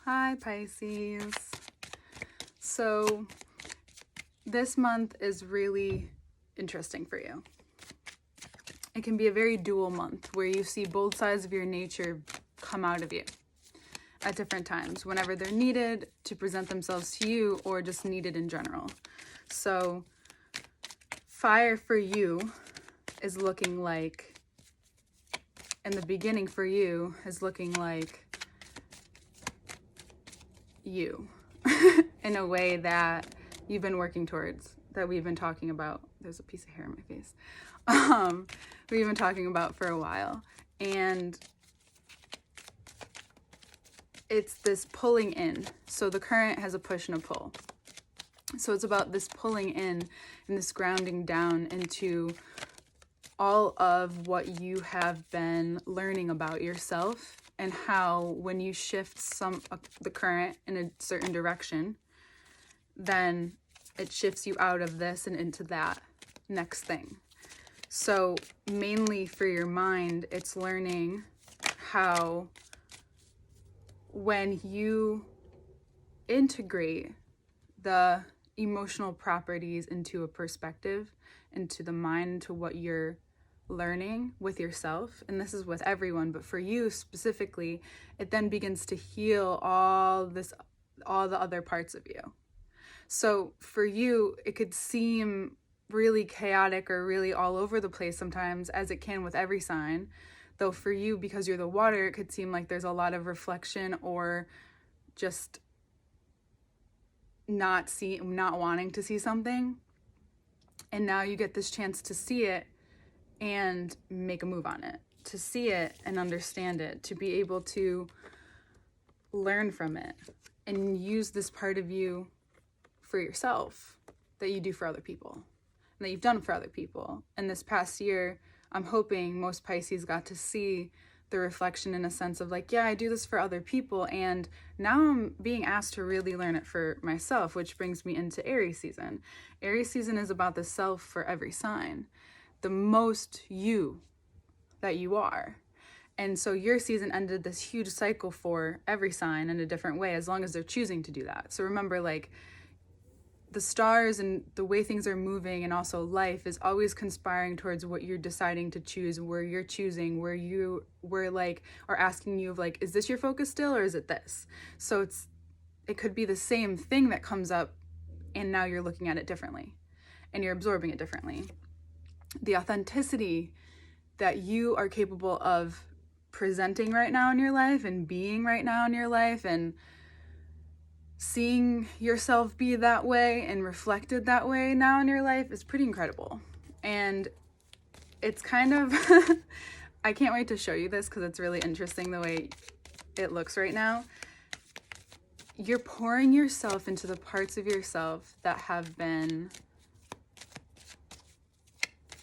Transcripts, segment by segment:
Hi, Pisces. So this month is really interesting for you. It can be a very dual month where you see both sides of your nature come out of you at different times, whenever they're needed to present themselves to you or just needed in general. So fire for you is looking like, in the beginning for you, is looking like you in a way that you've been working towards, that we've been talking about. There's a piece of hair in my face. We've been talking about for a while. And it's this pulling in. So the current has a push and a pull. So it's about this pulling in and this grounding down into all of what you have been learning about yourself, and how when you shift the current in a certain direction, then it shifts you out of this and into that next thing. So mainly for your mind, it's learning how when you integrate the emotional properties into a perspective, into the mind, into what you're learning with yourself, and this is with everyone, but for you specifically, it then begins to heal all the other parts of you. So for you, it could seem really chaotic or really all over the place sometimes, as it can with every sign. Though for you, because you're the water, it could seem like there's a lot of reflection or just not wanting to see something. And now you get this chance to see it and make a move on it, to see it and understand it, to be able to learn from it and use this part of you for yourself that you do for other people and that you've done for other people. And this past year, I'm hoping most Pisces got to see the reflection in a sense of like, yeah, I do this for other people, and now I'm being asked to really learn it for myself, which brings me into Aries season. Aries season is about the self for every sign, the most you that you are. And so your season ended this huge cycle for every sign in a different way, as long as they're choosing to do that. So remember, like, the stars and the way things are moving, and also life is always conspiring towards what you're deciding to choose, where you're choosing, where you are asking you of like, is this your focus still, or is it this? So it could be the same thing that comes up, and now you're looking at it differently and you're absorbing it differently. The authenticity that you are capable of presenting right now in your life and being right now in your life, and seeing yourself be that way and reflected that way now in your life, is pretty incredible. And it's kind of I can't wait to show you this because it's really interesting the way it looks right now. You're pouring yourself into the parts of yourself that have been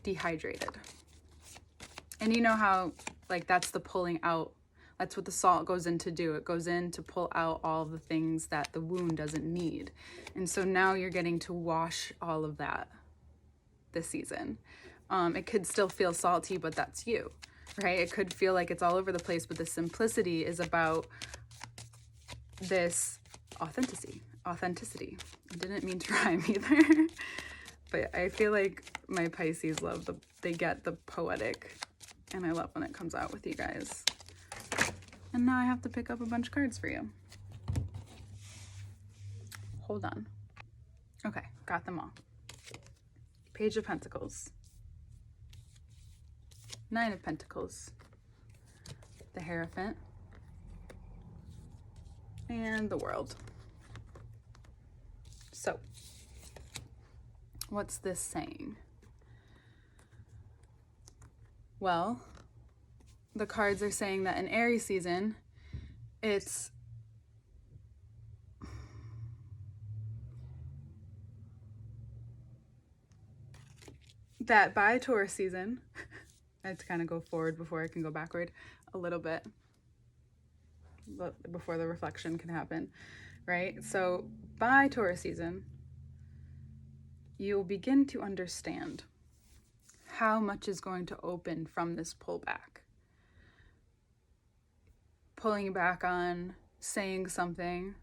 dehydrated. And you know how, like, that's the pulling out. That's what the salt goes in to do. It goes in to pull out all the things that the wound doesn't need. And so now you're getting to wash all of that this season. It could still feel salty, but that's you, right? It could feel like it's all over the place, but the simplicity is about this authenticity. I didn't mean to rhyme either. But I feel like my Pisces they get the poetic, and I love when it comes out with you guys. And now I have to pick up a bunch of cards for you. Hold on. Okay, got them all. Page of Pentacles. 9 of Pentacles. The Hierophant. And the World. So, what's this saying? Well, the cards are saying that in Aries season, it's that by Taurus season, I have to kind of go forward before I can go backward a little bit, but before the reflection can happen, right? So by Taurus season, you'll begin to understand how much is going to open from this pullback. Pulling back on saying something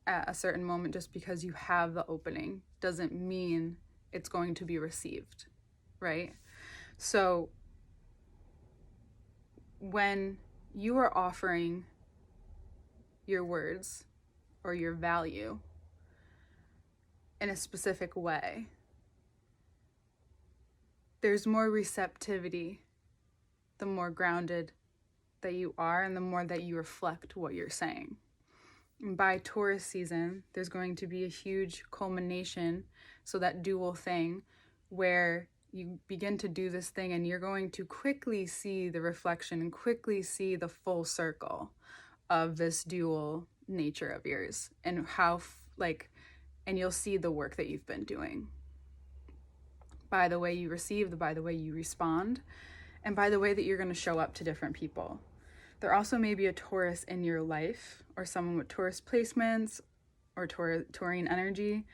at a certain moment just because you have the opening doesn't mean it's going to be received, right? So when you are offering your words or your value in a specific way, there's more receptivity the more grounded that you are and the more that you reflect what you're saying. And by Taurus season, there's going to be a huge culmination, so that dual thing where you begin to do this thing and you're going to quickly see the reflection and quickly see the full circle of this dual nature of yours and how and you'll see the work that you've been doing by the way you receive, by the way you respond, and by the way that you're going to show up to different people. There also may be a Taurus in your life or someone with Taurus placements or Taurian energy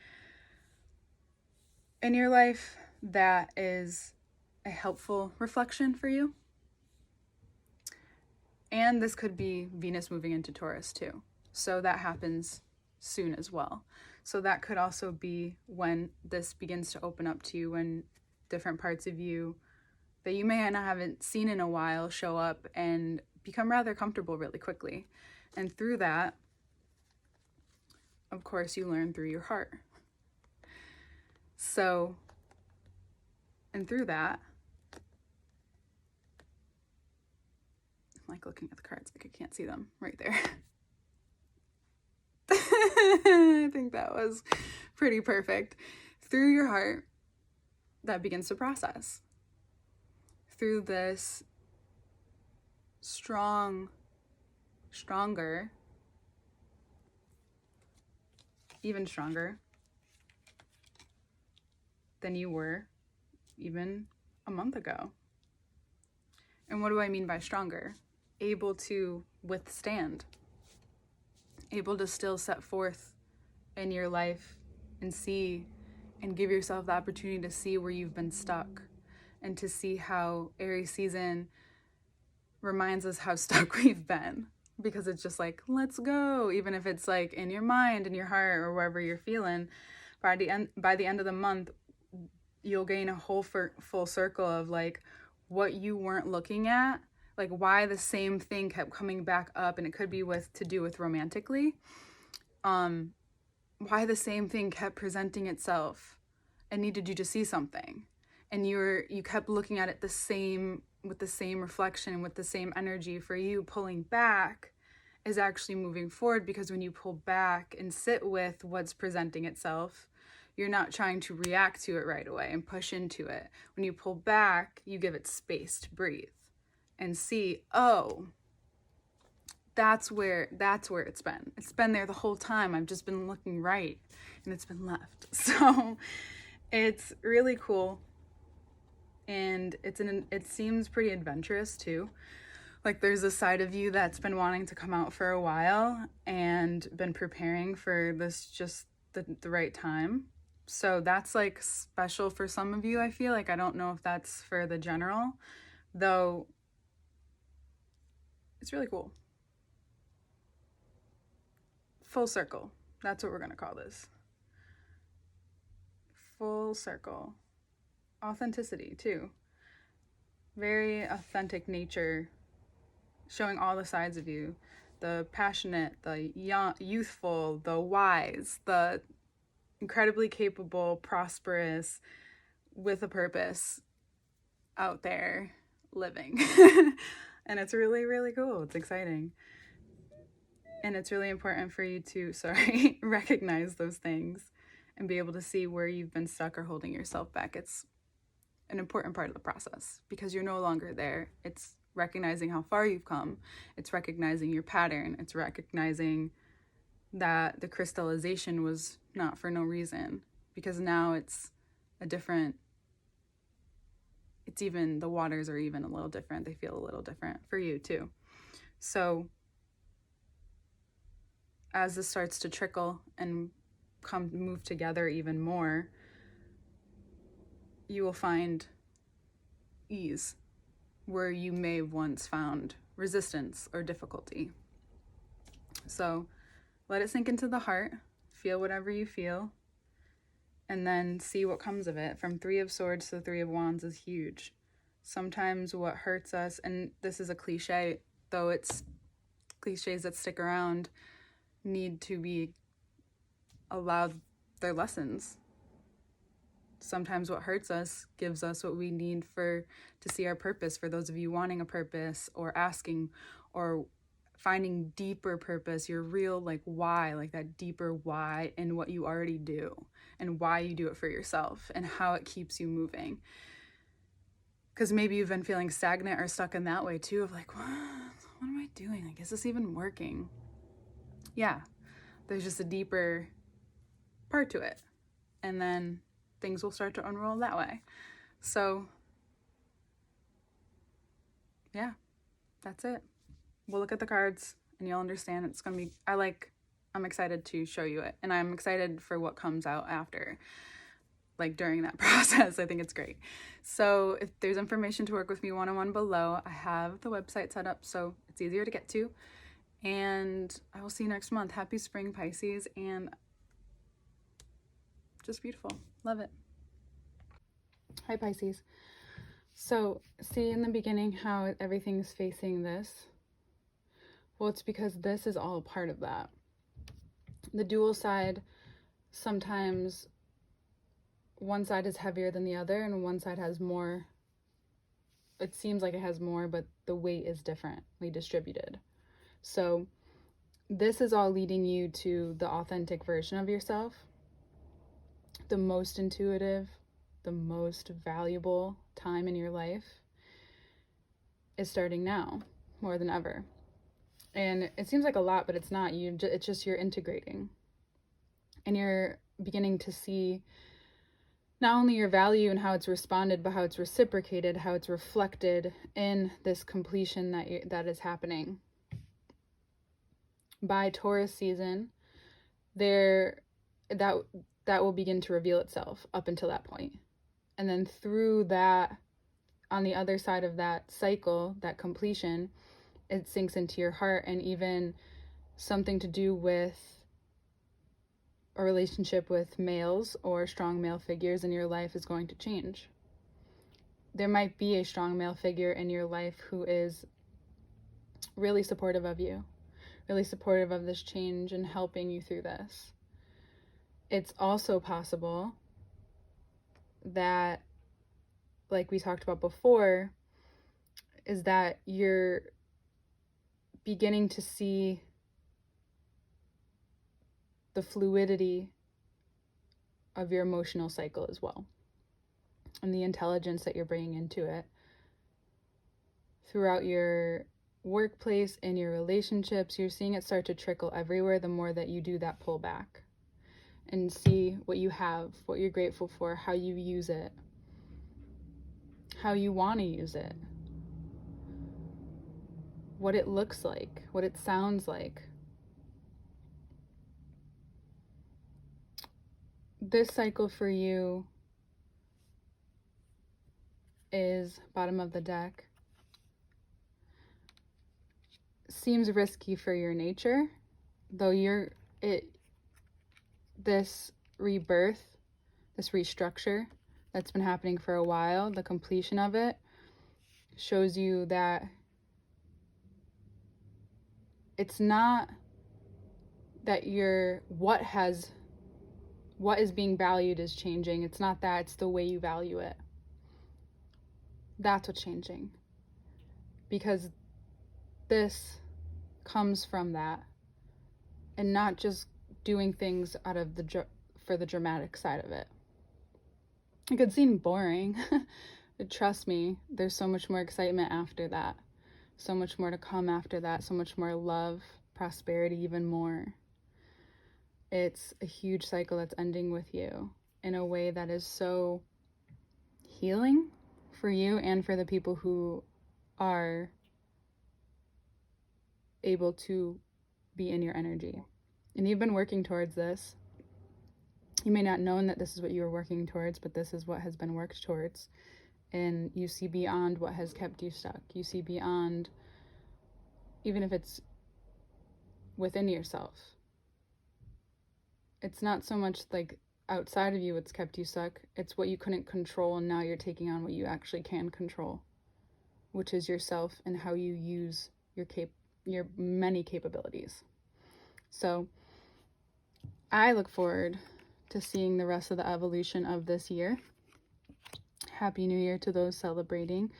in your life that is a helpful reflection for you. And this could be Venus moving into Taurus too. So that happens soon as well. So that could also be when this begins to open up to you, when different parts of you that you may not haven't seen in a while show up and become rather comfortable really quickly. And through that, of course, you learn through your heart. So, and through that, I'm like looking at the cards like I can't see them right there. I think that was pretty perfect. Through your heart, that begins to process. Through this stronger, even stronger than you were even a month ago. And what do I mean by stronger? Able to withstand, able to still set forth in your life and see and give yourself the opportunity to see where you've been stuck and to see how Aries season reminds us how stuck we've been, because it's just like, let's go, even if it's like in your mind, in your heart, or wherever you're feeling. By the end of the month, you'll gain a whole full circle of like what you weren't looking at, like why the same thing kept coming back up, and it could be to do with romantically, why the same thing kept presenting itself and needed you to see something, and you kept looking at it with the same reflection, with the same energy. For you, pulling back is actually moving forward, because when you pull back and sit with what's presenting itself, you're not trying to react to it right away and push into it. When you pull back, you give it space to breathe and see, oh, that's where it's been. It's been there the whole time. I've just been looking right and it's been left. So it's really cool. And it seems pretty adventurous too. Like there's a side of you that's been wanting to come out for a while and been preparing for this, just the right time. So that's like special for some of you, I feel like. I don't know if that's for the general, though. It's really cool. Full circle. That's what we're going to call this. Full circle. Authenticity too. Very authentic nature, showing all the sides of you. The passionate, the young, youthful, the wise, the incredibly capable, prosperous, with a purpose, out there living. And it's really, really cool. It's exciting. And it's really important for you to, recognize those things and be able to see where you've been stuck or holding yourself back. It's an important part of the process because you're no longer there. It's recognizing how far you've come. It's recognizing your pattern. It's recognizing that the crystallization was not for no reason, because now it's a different, the waters are even a little different. They feel a little different for you too. So as this starts to trickle and move together even more, you will find ease where you may have once found resistance or difficulty. So let it sink into the heart, feel whatever you feel, and then see what comes of it. From Three of Swords to Three of Wands is huge. Sometimes what hurts us, and this is a cliche, though it's cliches that stick around, need to be allowed their lessons. Sometimes what hurts us gives us what we need to see our purpose. For those of you wanting a purpose or asking or finding deeper purpose, your real why, that deeper why in what you already do and why you do it for yourself and how it keeps you moving. Because maybe you've been feeling stagnant or stuck in that way too, of what am I doing? Is this even working? Yeah, there's just a deeper part to it. And then things will start to unroll that way. So yeah, that's it. We'll look at the cards and you'll understand. It's going to be, I'm excited to show you it. And I'm excited for what comes out after, during that process. I think it's great. So if there's information to work with me one-on-one below, I have the website set up so it's easier to get to. And I will see you next month. Happy spring, Pisces, and just beautiful. Love it. Hi, Pisces. So see in the beginning how everything's facing this? Well, it's because this is all a part of that. The dual side, sometimes one side is heavier than the other and one side has more. It seems like it has more, but the weight is differently distributed. So this is all leading you to the authentic version of yourself, the most intuitive, the most valuable time in your life is starting now more than ever. And it seems like a lot, but it's not. It's just you're integrating. And you're beginning to see not only your value and how it's responded, but how it's reciprocated, how it's reflected in this completion that is happening. By Taurus season, that will begin to reveal itself up until that point. And then through that, on the other side of that cycle, that completion, it sinks into your heart, and even something to do with a relationship with males or strong male figures in your life is going to change. There might be a strong male figure in your life who is really supportive of you, really supportive of this change and helping you through this. It's also possible that, like we talked about before, is that you're beginning to see the fluidity of your emotional cycle as well, and the intelligence that you're bringing into it throughout your workplace and your relationships. You're seeing it start to trickle everywhere the more that you do that pull back and see what you have, what you're grateful for, how you use it, how you want to use it, what it looks like, what it sounds like. This cycle for you is bottom of the deck. Seems risky for your nature, though this rebirth, this restructure that's been happening for a while, the completion of it shows you that it's not that what is being valued is changing. It's not that, it's the way you value it. That's what's changing. Because this comes from that, and not just doing things out of for the dramatic side of it. It could seem boring. Trust me, there's so much more excitement after that. So much more to come after that. So much more love, prosperity, even more. It's a huge cycle that's ending with you in a way that is so healing for you and for the people who are able to be in your energy. And you've been working towards this. You may not know that this is what you were working towards, but this is what has been worked towards. And you see beyond what has kept you stuck. You see beyond, even if it's within yourself. It's not so much like outside of you what's kept you stuck. It's what you couldn't control, and now you're taking on what you actually can control, which is yourself and how you use your many capabilities. So I look forward to seeing the rest of the evolution of this year. Happy New Year to those celebrating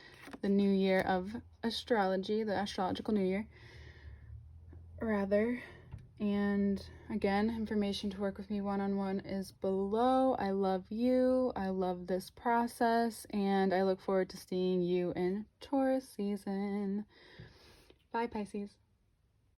the new year of astrology, the astrological new year, rather. And again, information to work with me one-on-one is below. I love you. I love this process, and I look forward to seeing you in Taurus season. Bye, Pisces.